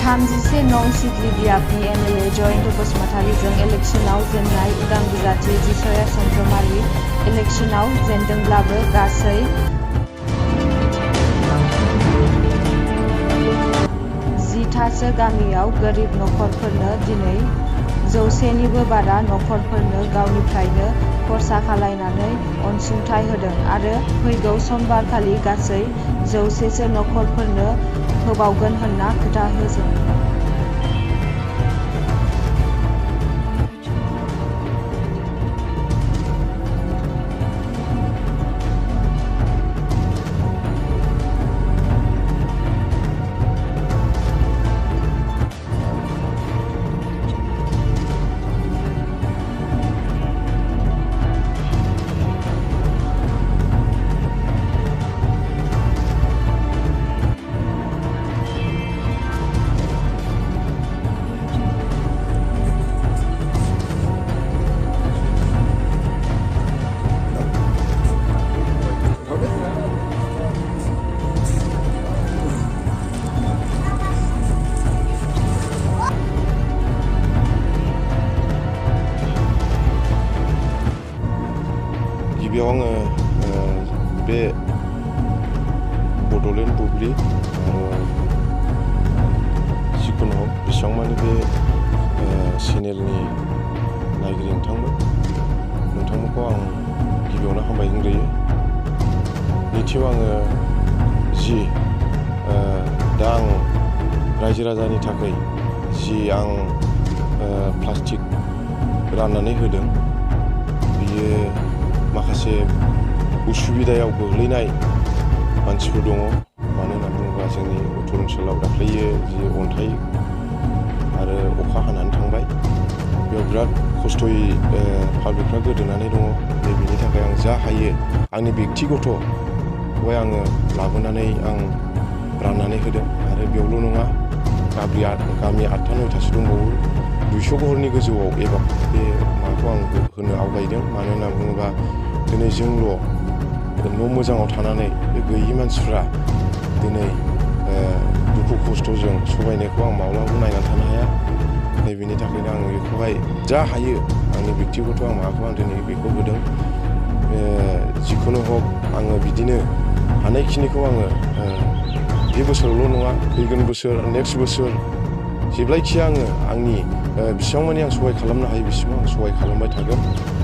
31 नं सिडली बियाबनि एमएलए जयन्त बसुमतारीजों इलेक्शनाव जेननाय उदां बिजाथि जिसया चन्द्रमालि इलेक्शनाव जेनदोंब्लाबो गासै 10थासो गामियाव गोरिब नखरफोरनो दिनै 100निबो बारा नखरफोरनो गावनिफ्रायनो खरसा खालायनानै अनसुंथाइ होदों आरो फैगौ समबारखालि गासै 100सो नखरफोरनो होबावगोन होनना खोथा होदों। गिबियाव आङो बे बड'लेण्ड बुब्लि जिखुनु हक बेसेबां मानि बे चेनेलनि नायगिरि नोंथांमोनखौ आं गिबियावनो हामबाय होनग्रोयो। नैथियाव आङो जि दा आं रायजो राजानि थाखाय जि आं प्लास्टिक राननानै होदों बियो माखासे उसुबिदायाव गोग्लैनाय मानसिफोर दङ। मानो होनना बुङोब्ला जोंनि उत्तर ओनसोलाव दाख्लैयो जि अन्थाइ आरो अखा हानानै थांबाय बेयाव बिराद खस्थ'यै पाब्लिकफ्रा गोदोनानै दङ। बेनि थाखाय आं जा हायो आंनि बेक्तिगतखौहाय आङो लाबोनानै आं राननानै होदों आरो बेयावल' नङा गामि 8था 9थासो दंबावो 200 घरनि गोजौआव एबा बे माबाखौ आं होनो आवगायदों। मानो होनना बुङोब्ला दिनै जोंल' न' मोजाङाव थानानै बे गैयि मानसिफ्रा दिनै दुखु खस्थ'जों सहायनायखौ आं माब्लाबाबो नायनानै थानो हाया। बेनि थाखायनो आं बेखौहाय जा हायो आंनि बेक्तिगत आं माबाखौ आं दिनै बेखौ होदों। जिखुनु हक आङो बिदिनो हानायखिनिखौ आङो बे बोसोरावल' नङा फैगोन बोसोर नेक्स्ट बोसोर जेब्लायखि आङो आंनि बेसेबां मानि आं सहाय खालामनो हायो बेसेबां आं सहाय खालामबाय थागोन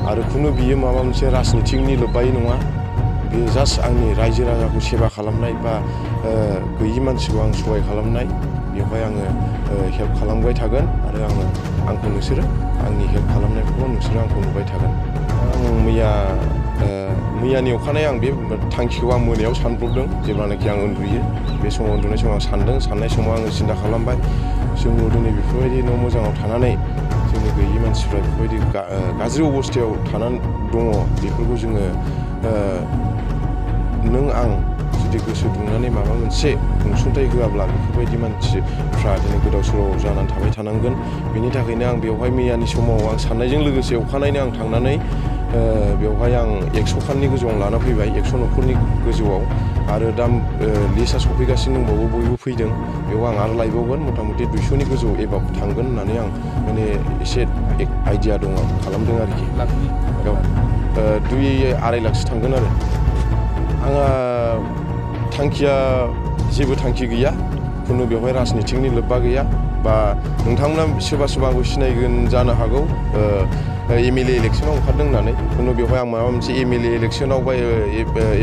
आरो खुनु बियो माबा मोनसे राजनितिकनि लोब्बायै नङा। बेयो जास्ट आंनि रायजो राजाखौ सेबा खालामनाय बा गैयि मानसिखौ आं सहाय खालामनाय बेवहाय आङो हेल्प खालामबाय थागोन आरो आंखौ नोंसोरो आंनि हेल्प खालामनायखौ नोंसोरो आंखौ नुबाय थागोन। आं मैयानि अखानायै आं बे थांखिखौ आं मोनायाव सानब्रबदों जेब्लानाखि आं उन्दुयो बे समाव उन्दुनाय समाव आं साननाय समाव आङो सिन्था खालामबाय जोंल' दिनै बेफोरबायदि न' मोजाङाव थानानै जोंनि गैयि मानसिफ्रा बेफोरबायदि गाज्रि अबस्थायाव थानानै दङ। बेफोरखौ जोङो नों आं जुदि गोसो दुंनानै माबा मोनसे अनसुंथाइ होआब्ला बेफोरबायदि मानसिफ्रा दिनै गोदाव सोराव जानानै थाबाय थानांगोन। बेनि थाखायनो आं बेवहाय मैयानि समाव आं साननायजों लोगोसे अखानायैनो आं थांनानै बेवहाय आं 100 खाननि गोजौआव लाना फैबाय 100 न'खरनि गोजौआव आरो दा लिस्टआ सफैगासिनो दंबावो बयबो फैदों बेयाव आं आरो लायबावगोन मथा मथि 200नि गोजौ एबाब थांगोन होननानै आं माने एसे आइडिया दङ खालामदों आरोखि। 2-2.5 लाखसो थांगोन आरो आंहा थांखिया जेबो थांखि गैया खुनु बेवहाय राजनितिकनि लोब्बा गैया बा नोंथांमोना सोरबा आंखौ सिनायगोन जानो हागौ एमएलए इलेक्सनाव ओंखारदों होननानै खुनु बेवहाय आं माबा मोनसे एमएलए इलेक्सनाव बा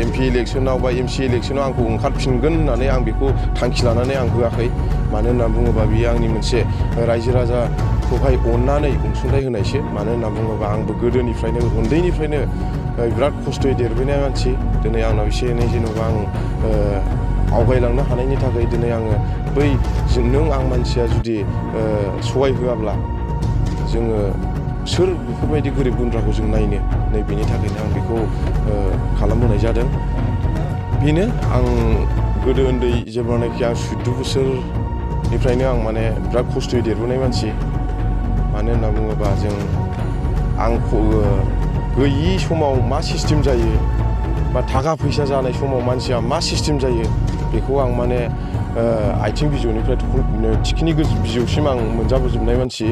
एमपि इलेक्सनाव बा एमसि इलेक्सनाव आंखौ ओंखारफिनगोन होननानै आं बेखौ थांखि लानानै आं होआखै। मानो होनना बुङोबा बियो आंनि मोनसे रायजो राजाखौहाय अननानै अनसुंथाइ होनायसो। मानो होनना बुङोबा आंबो गोदोनिफ्रायनो उन्दैनिफ्रायनो बिराद खस्थ'यै देरबोनाय मानसि दिनै आंनाव एसे एनै जेन'बा आं आवगायलांनो हानायनि थाखाय दिनै आङो बै नों आं मानसिया जुदि सहाय होआब्ला जोङो सोर बेफोरबायदि गोरिब गुन्द्राखौ जों नायनो बेनि थाखायनो आं बेखौ खालामबोनाय जादों। बेनो आं गोदो उन्दै जेब्लानाखि आं 14 बोसोरनिफ्रायनो आं माने बिराद खस्थ'यै देरबोनाय मानसि। मानो होनना बुङोबा आं गैयि समाव मा सिस्टेम जायो बा थाखा फैसा जानाय समाव मानसिया मा सिस्टेम जायो बेखौ आं माने आथिं बिजौनिफ्राय थिखिनि बिजौसिम आं मोनजाबोजोबनाय मानसि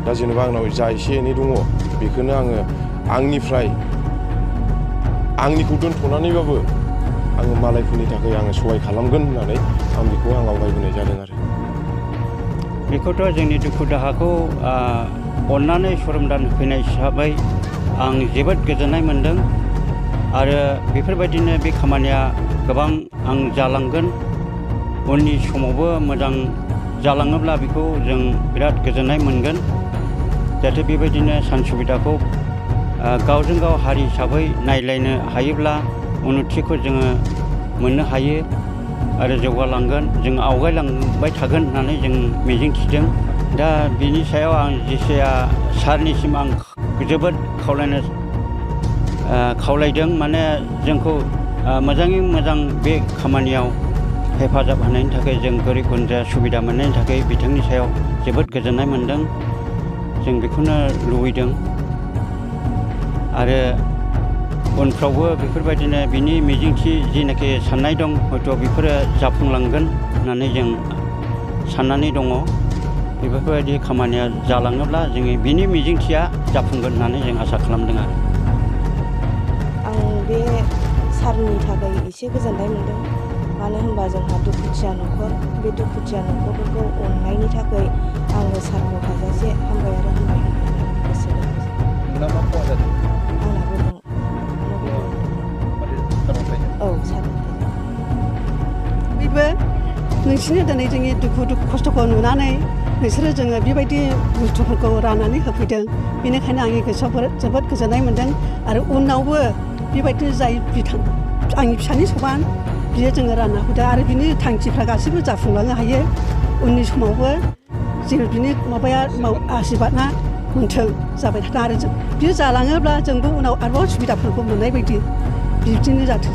दा जेनेबा आंनाव जा एसे एनै दङ बेखौनो आङो आंनिफ्राय आंनिखौ दोनथ'नानैबाबो आङो मालायफोरनि थाखाय आङो सहाय खालामगोन होननानै आं बेखौ आं आवगायबोनाय जादों आरो बेखौथ' जोंनि दुखु दाहाखौ अननानै सरमदान होफैनाय हिसाबै आं जोबोद गोजोननाय मोन्दों आरो बेफोरबायदिनो बे खामानिया गोबां आं जालांगोन उननि समावबो मोजां जालाङोब्ला बेखौ जों बिराद गोजोननाय मोनगोन जाहाथे बेबायदिनो सान सुबिदाखौ गावजों गाव हारि हिसाबै नायलायनो हायोब्ला उन्नतिखौ जोङो मोननो हायो आरो जौगालांगोन जों आवगायलांबाय थागोन होननानै जों मिजिंथिदों दा बिनि सायाव आं जेसेया सारनिसिम आं जोबोद खावलायदों माने जोंखौ मोजाङै मोजां बे खामानियाव हेफाजाब होनायनि थाखाय जों गोरिब गुन्द्रा सुबिदा मोननायनि थाखाय बिथांनि सायाव जोबोद गोजोननाय मोन्दों जों बेखौनो लुबैदों आरो उनफ्रावबो बेफोरबायदिनो बिनि मिजिंथि जिनाखि साननाय दं हयथ' बेफोरो जाफुंलांगोन होननानै जों साननानै दङ बेफोरबायदि खामानिया जालाङोब्ला जोङो बिनि मिजिंथिया जाफुंगोन होननानै जों आसा खालामदों आरो आं बे सारनि थाखाय एसे गोजोननाय मोन्दों मानो होनबा जोंहा दुखुथिया न'खर बे दुखुथिया न'खरफोरखौ अननायनि थाखाय आङो सारखौ हाजासे हामबाय आरो हामबाय होननानै गोसो दं नोंना मा खहा जादों आंनाबो दं औ सारनिफ्राय बयबो नोंसिनि दिनै जोंनि दुखु खस्थ'खौ नुनानै नोंसोरो जोङो बेबायदि बुस्थुफोरखौ राननानै होफैदों बेनिखायनो आंनि गोसोआव जोबोद गोजोननाय मोन्दों आरो उनावबो बेबायदिनो जाय आंनि फिसानि समान बियो जोङो रानना होदों आरो बिनि थांखिफ्रा गासैबो जाफुंलांनो हायो उननि समावबो जेरै बिनि माबाया आशीर्बादआ मोन्थों जाबाय थाथों आरो बियो जालाङोब्ला जोंबो उनाव आरोबाव सुबिदाफोरखौ मोननाय बायदि बिदिनो जाथों